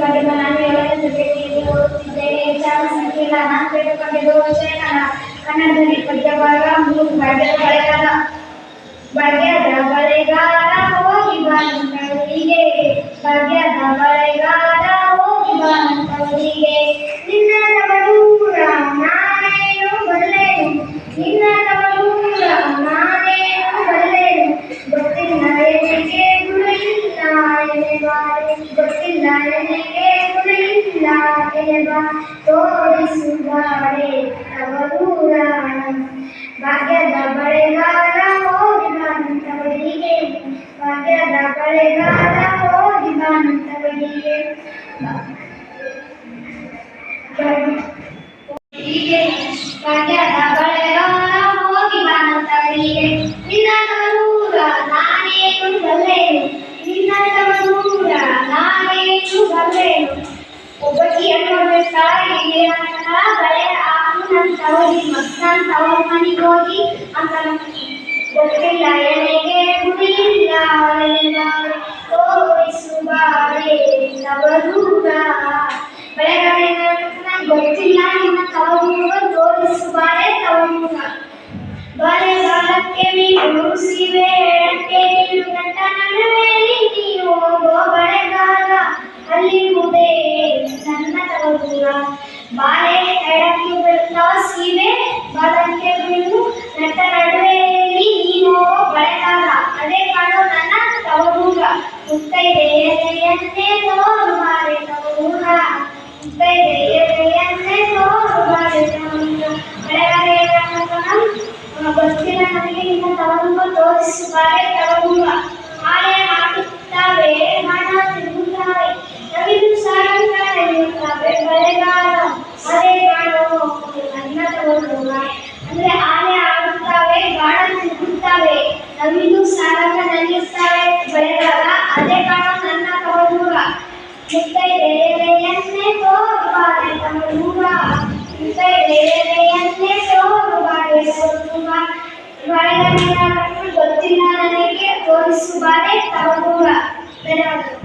ಬಗ್ಗೆ ನಾನು 7ನೇ ತರಗತಿಯಲ್ಲಿ ಓದುತ್ತಿದ್ದೇನೆ. ಹೆಚ್ಚಾದ ಸಂಖ್ಯೆಯ ನಾನು ತೆಗೆದುಕೊಂಡಿರುವ ವಿಷಯ ಕನ್ನಡದಲ್ಲಿ ಪದ್ಯಭಾಗ 3 ಭಾಗ್ಯದ ಬಳೆಗಾರ ಹೋಗಿ ಬಾನಂತವರಿಗೆ ಭಾಗ್ಯದ ಬಳೆಗಾರ ಹೋಗಿ ಬಾನಂತವರಿಗೆ ನಿನ್ನ ತವರೂರ ನಾನೇನು ಬಲ್ಲೆನು ನಿನ್ನ ತವರೂರ ನಾನೇನು ಬಲ್ಲೆನು ಗೊತ್ತಿಲ್ಲ ಎನೆಗೆ ಗುರಿಯಿಲ್ಲ ಎನೆಬಾರೆ ಗೊತ್ತಿಲ್ಲ ಎನೆಗೆ ಗುರಿಯಿಲ್ಲ ಎನೆಬಾ ತೋರಿಸುವಾರೆ ತವರೂರ ಭಾಗ್ಯದ ಬಳೆಗಾರ ಹೋಗಿ ಬಾನಂತವರಿಗೆ ಭಾಗ್ಯದ ಬಳೆಗಾರ ಹೋಗಿ ಬಾನಂತವರಿಗೆ ಭಾಗ್ಯದ ಬಳೆಗಾರ ಹೋಗಿ ಬಾನಂತವರಿಗೆ ನಿನ್ನ ತವರೂರ ನಾನೇನು ಬಲ್ಲೆನು ನಿನ್ನ ತವರೂರ ನಾನೇನು ಬಲ್ಲೆನು ಒಬ್ಬಕ್ಕೆ ತಾಯಿಗೆ ಬಳೆ ನನ್ನ ತವರ ಮನೆಗೆ ಹೋಗಿ ಅಂತ ಗೊತ್ತಿಲ್ಲ ಎನೆಗೆ ಗುರಿಯಿಲ್ಲ ತೋರಿಸುವಾರೆ ತವರೂರ ಬೆಳೆಗಾರ ಗೊತ್ತಿಲ್ಲ ನಿನ್ನ ತವರೂರ ತೋರಿಸುವಾರೆ ತವರೂರ ಬಳೆಗಾಲಕ್ಕೆ ಮೀನು ಸಿವೆ ಎಡಕ್ಕೆ ನೀನು ಗಂಟ ನಡುವೆಯಲ್ಲಿ ನೀನು ಹೋಗೋ ಬಳೆಗಾಲ ಅಲ್ಲಿರುವುದೇ ನನ್ನ ತವರೂರ ಬಾಳೆ ಎಡಕ್ಕೆ ಬರುತ್ತಾ ಸೀವೆ ಬಾಲಕ್ಕೆ ಮೀನು ನಟ್ಟ ನಡುವೆಯಲ್ಲಿ ನೀನು ಬಳೆಗಾಲ ಅದೇ ಕಾಣೋ ನನ್ನ ತವರೂರ ಮುತ್ತೈದೆ ಎದೆಯನ್ನೇ ತೋರುಬಾರೆ ತವರೂರ ಮುತ್ತೈದೆ ಎದೆಯನ್ನೇ ತೋರುಬಾರೆ ತವರೂರ ಬೆಳೆಗಾರ ಗೊತ್ತಿಲ್ಲ ನನಗೆ ನಿನ್ನ ತವರೂರ ತೋರಿಸುವಾರೆ ತವರೂರ ಆಲೆ ಹಾಕುತ್ತವೆ ಹಣ ತಿರುಗುತ್ತವೆ ನವಿಲು ಸಾರಂಗ ನಡೆಯುತ್ತವೆ ಬಳೆಗಾಲ ಅದೇ ಕಾಣೋ ನನ್ನ ತವರೂರ ಅಂದ್ರೆ ಆಲೆ ಆಡುತ್ತವೆ ಗಾಢ ತಿರುಗುತ್ತವೆ ನವಿಲು ಸಾರಂಗ ನಡೆಯುತ್ತವೆ ಬಳೆಗಾಲ ಅದೇ ಕಾಣೋ ನನ್ನ ತವರೂರ ಮುತ್ತೈದೆ ಎದೆಯನ್ನೇ ತೋರುಬಾರೆ ತವರೂರ ಮುತ್ತೈದೆ ಎದೆಯನ್ನೇ ತೋರುಬಾರೆ ತವರೂರ ಬಳೆಗಾರ ಗೊತ್ತಿಲ್ಲ ನನಗೆ ತೋರಿಸುವಾರೆ ತವರೂರ. ಧನ್ಯವಾದಗಳು.